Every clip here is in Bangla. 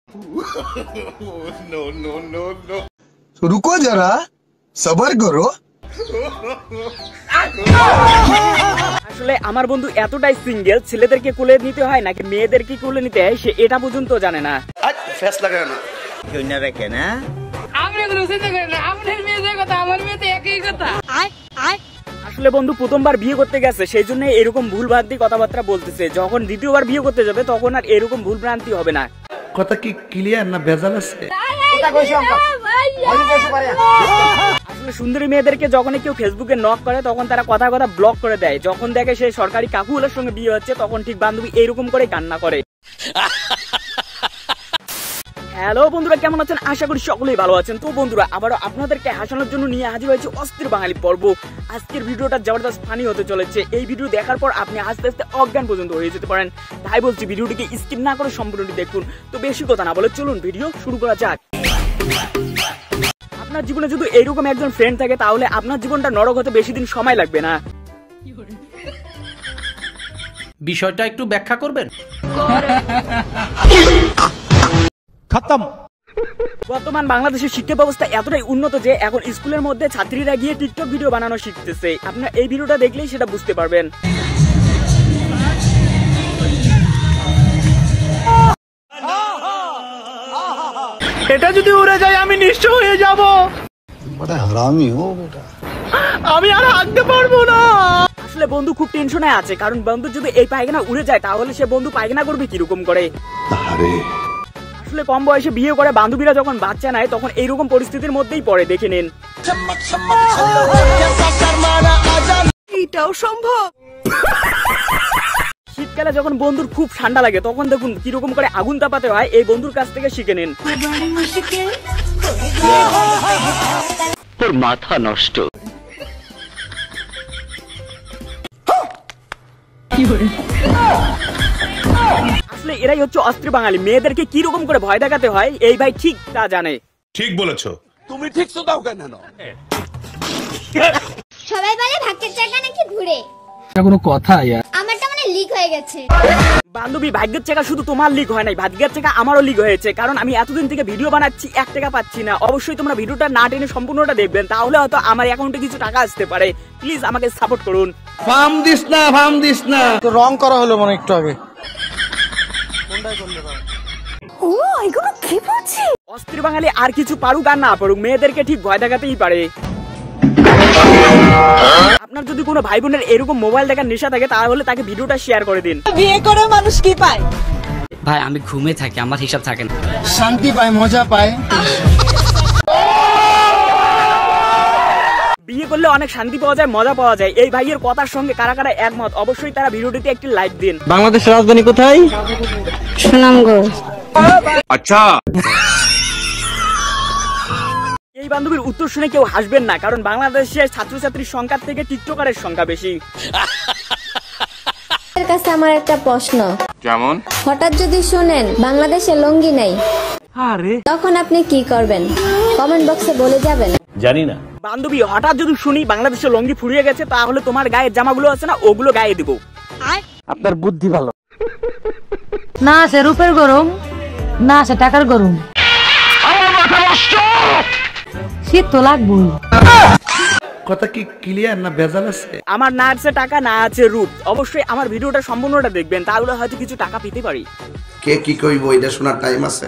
नो नो नो नो रुको जरा सबर करो। আসলে আমার বন্ধু এতটাই সিঙ্গেল, ছেলেদেরকে কোলে নিতে হয় নাকি মেয়েদেরকে কোলে নিতে হয় সে এটা পর্যন্ত জানে না। ফেস লাগায় না কেউ নেবে কেন? আসলে বন্ধু প্রথমবার বিয়ে করতে গেছে, সেই জন্য এরকম ভুলভ্রান্তি কথাবার্তা বলতেছে। যখন দ্বিতীয়বার বিয়ে করতে যাবে তখন আর এরকম ভুলভ্রান্তি হবে না। কথা কি ক্লিয়ার না ভেজাল আছে? আসলে সুন্দরী মেয়েদেরকে যখন কেউ ফেসবুকে নক করে তখন তারা কথা কথা ব্লক করে দেয়। যখন দেখে সে সরকারি কাকুগুলোর সঙ্গে বিয়ে হচ্ছে তখন ঠিক বান্ধবী এইরকম করে কান্না করে। হ্যালো বন্ধুরা, কেমন আছেন? আশা করি সকলেই ভালো আছেন। তো বন্ধুরা, আবারও আপনাদেরকে হাসানোর জন্য নিয়ে হাজির হয়েছে অস্থির বাঙালি পর্ব। আজকের ভিডিওটা জবরদস্ত ফানি হতে চলেছে। এই ভিডিও দেখার পর আপনি আস্তে আস্তে অজ্ঞান পর্যন্ত হয়ে যেতে পারেন। তাই বলছি ভিডিওটিকে স্কিপ না করে সম্পূর্ণটি দেখুন। তো বেশি কথা না বলে চলুন ভিডিও শুরু করা যাক। আপনার জীবনে যদি এইরকম একজন ফ্রেন্ড থাকে তাহলে আপনার জীবনটা নরক হতে বেশি দিন সময় লাগবে না। বিষয়টা একটু ব্যাখ্যা করবেন? খতম। বর্তমান বাংলাদেশের শিক্ষা ব্যবস্থা এতটাই উন্নত যে এখন স্কুলের মধ্যে ছাত্রীরা গিয়ে টিকটক ভিডিও বানানো শিখতেছে। আপনারা এই ভিডিওটা দেখলেই সেটা বুঝতে পারবেন। এটা যদি উড়ে যায় আমি নিঃস্ব হয়ে যাব। बड़ा हरामी हो बेटा। আমি আর হাঁটতে পারবো না। আসলে বন্ধু খুব টেনশনে আছে, কারণ বন্ধু যদি এই পায়খানা উড়ে যায় তাহলে সে বন্ধু পায়খানা করবে কিরকম করে। আসলে কম বয়সে বিয়ে করে বান্ধবীরা যখন বাচ্চা নেয় তখন এইরকম পরিস্থিতির মধ্যেই পড়ে, দেখে নিন। এটাও সম্ভব। শীতকালে যখন বন্ধুর খুব ঠান্ডা লাগে তখন দেখুন কিরকম করে আগুন তাপাতে হয়, এই বন্ধুর কাছ থেকে শিখে নিন। তোর মাথা নষ্ট। আসলে এরাই হচ্ছে অস্ত্রী বাঙালি। মেয়েদেরকে কি রকম করে ভয় দেখাতে হয় এই ভাই ঠিক তা জানে। ঠিক বলেছো তুমি ঠিক তো দাও কেন? সবাই বলে ভাগ্যের চাকা নাকি ঘুরে। এটা কোনো কথা? আমারটা মানে লিক হয়ে গেছে। বান্ধবী, ভাগ্যের চাকা শুধু তোমার লিক হয় নাই, ভাগ্যের চাকা আমারও লিক হয়েছে। কারণ আমি এতদিন থেকে ভিডিও বানাচ্ছি, 1 টাকা পাচ্ছি না। অবশ্যই তোমরা ভিডিওটা না টেনে সম্পূর্ণটা দেখবেন, তাহলে হয়তো আমার অ্যাকাউন্টে কিছু টাকা আসতে পারে। প্লিজ আমাকে সাপোর্ট করুন। ফার্ম দিস না, ফার্ম দিস না। তো রং করা হলো মনে একটু আগে। ও এগুলো কি বলছি? অস্ত্রী বাঙালি আর কিছু পারুক আর না পারুক, মেয়েদেরকে ঠিক ভয় দেখাতেই পারে। আপনার যদি কোনো ভাই বোনের এরকম মোবাইল দেখার নেশা থাকে তাহলে তাকে ভিডিওটা শেয়ার করে দিন। বিয়ে করে মানুষ কি পায়? ভাই আমি ঘুমে থাকি, আমার হিসাব থাকে না। শান্তি পায়, মজা পায়। বিয়ে করলে অনেক শান্তি পাওয়া যায়, মজা পাওয়া যায়। এই ভাইয়ের কথার সঙ্গে কারা কারা একমত অবশ্যই তারা ভিডিওটিতে একটি লাইক দিন। বাংলাদেশের রাজধানী কোথায়? সুনামগঞ্জ। আচ্ছা এই বান্ধবীর উত্তর শুনে কেউ হাসবেন না, কারণ বাংলাদেশের ছাত্রছাত্রীর সংখ্যা থেকে টিকটকারের সংখ্যা বেশি। এর কাছে আমার একটা প্রশ্ন। যেমন হঠাৎ যদি শুনেন বাংলাদেশে লুঙ্গি নাই, তখন আপনি কি করবেন? কমেন্ট বক্সে বলে যাবেন। জানি না। বান্ধবী, হঠাৎ যদি শুনি বাংলাদেশে লঙ্গি ফুরিয়ে গেছে তাহলে তোমার গায়ের জামাগুলো আছে না ওগুলো গায়ে দিব। আপনার বুদ্ধি ভালো। না সে রূপের গরম, না সে টাকার গরম। শীত তো লাগবেই। কথা কি ক্লিয়ার না ভেজাল আছে? আমার না আছে টাকা, না আছে রূপ। অবশ্যই আমার ভিডিওটা সম্পূর্ণটা দেখবেন, তাহলে হয়তো কিছু টাকা পেতে পারি। কে কি কইবো এটা শোনার টাইম আছে?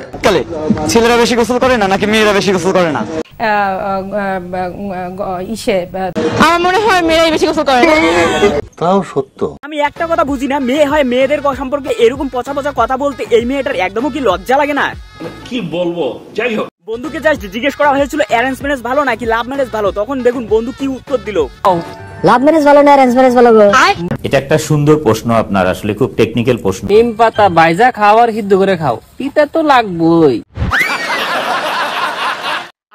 ছেলেরা বেশি গোসল করে না নাকি মেয়েরা বেশি গোসল করে না? আমার মনে হয় মেয়েরাই বেশি গোসল করে। তাও সত্য। আমি একটা কথা বুঝি না, মেয়ে হয় মেয়েদের সম্পর্কে এরকম পচা পচা কথা বলতে এই মেয়েটার একদমও কি লজ্জা লাগে না? কি বলবো, যাই হোক। বন্ধুকে জাস্ট জিজ্ঞেস করা হয়েছিল অ্যারেঞ্জ ম্যারেজ ভালো নাকি লাভ ম্যারেজ ভালো, তখন দেখুন বন্ধু কি উত্তর দিল। লাভ ম্যারেজ ভালো না অ্যারেঞ্জ ম্যারেজ ভালো গো? এটা একটা সুন্দর প্রশ্ন, আপনার আসলে খুব টেকনিক্যাল প্রশ্ন। নিম পাতা বাইজা খাও আর সিদ্ধ করে খাও, পিতা তো লাগবেই।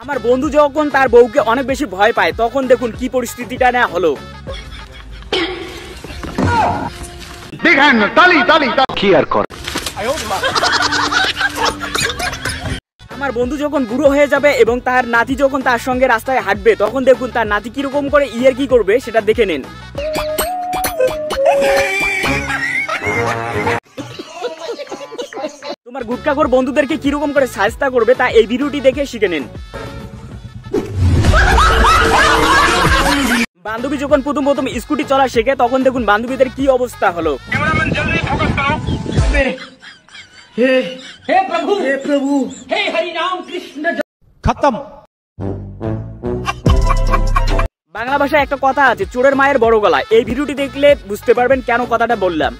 আমার বন্ধু যখন তার বউকে অনেক বেশি ভয় পায় তখন দেখুন কি পরিস্থিতিটা না হলো। কি আর কর। আমার বন্ধু যখন বুড়ো হয়ে যাবে এবং তার নাতি যখন তার সঙ্গে রাস্তায় হাঁটবে তখন দেখুন তার নাতি কিরকম করে ইয়ার কি করবে সেটা দেখে নিন। তোমার গুটখাখোর বন্ধুদেরকে কিরকম করে শায়েস্তা করবে তা এই ভিডিওটি দেখে শিখে নিন। বান্ধবী যখন প্রথম স্কুটি চলা শেখে তখন দেখুন বান্ধবীদের কি অবস্থা হলো। খতম। বাংলা ভাষায় একটা কথা আছে, চোরের মায়ের বড় গলা। এই ভিডিওটি দেখলে বুঝতে পারবেন কেন কথাটা বললাম।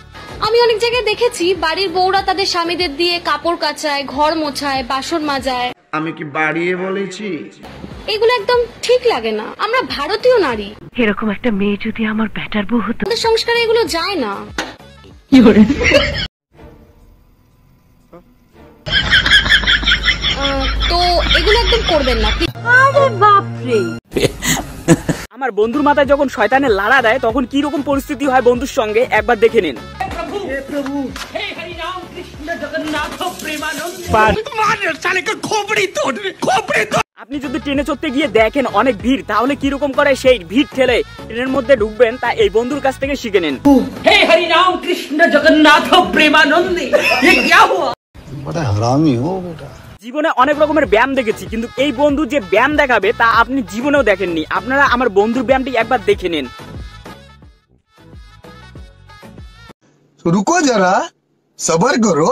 আমি অনেক জায়গায় দেখেছি বাড়ির বউরা তাদের স্বামীদের দিয়ে কাপড় কাচায়, ঘর মোছায়, বাসন মাজায়। আমি কি বাড়িয়ে বলেছি? এগুলো একদম ঠিক লাগে না। আমরা ভারতীয় নারী, এরকম একটা মেয়ে যদি আমার ব্যাটার বউ হতো। আমাদের সংস্কারে এগুলো যায় না। তো এগুলো একদম করবেন না। আরে বাপরে, আমার বন্ধুর মাথায় যখন শয়তানের লাড়া দেয় তখন কি রকম পরিস্থিতি হয় বন্ধুর সঙ্গে একবার দেখে নিন। আপনি যদি ট্রেনে চড়তে গিয়ে দেখেন অনেক ভিড়, তাহলে কি রকম করে সেই ভিড় ঠেলে ট্রেনের মধ্যে ঢুকবেন তা এই বন্ধুর কাছ থেকে শিখে নিন। হে হরি রাম কৃষ্ণ জগন্নাথ প্রেমানন্দে। বড় হারামি হো বেটা। জীবনে অনেক রকমের ব্যায়াম দেখেছি, কিন্তু এই বন্ধু যে ব্যায়াম দেখাবে তা আপনি জীবনেও দেখেননি। আপনারা আমার বন্ধুর ব্যায়ামটি একবার দেখে নিন। রুকো যারা, সবর করো।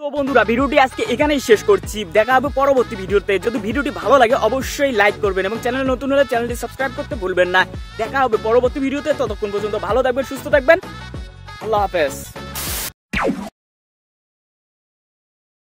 তো বন্ধুরা, ভিডিওটি আজকে এখানেই শেষ করছি। দেখা হবে পরবর্তী ভিডিওতে। যদি ভিডিওটি ভালো লাগে অবশ্যই লাইক করবেন এবং চ্যানেলে নতুন হলে চ্যানেলটি সাবস্ক্রাইব করতে ভুলবেন না। দেখা হবে পরবর্তী ভিডিওতে। ততক্ষণ পর্যন্ত ভালো থাকবেন, সুস্থ থাকবেন। আল্লাহ হাফেজ।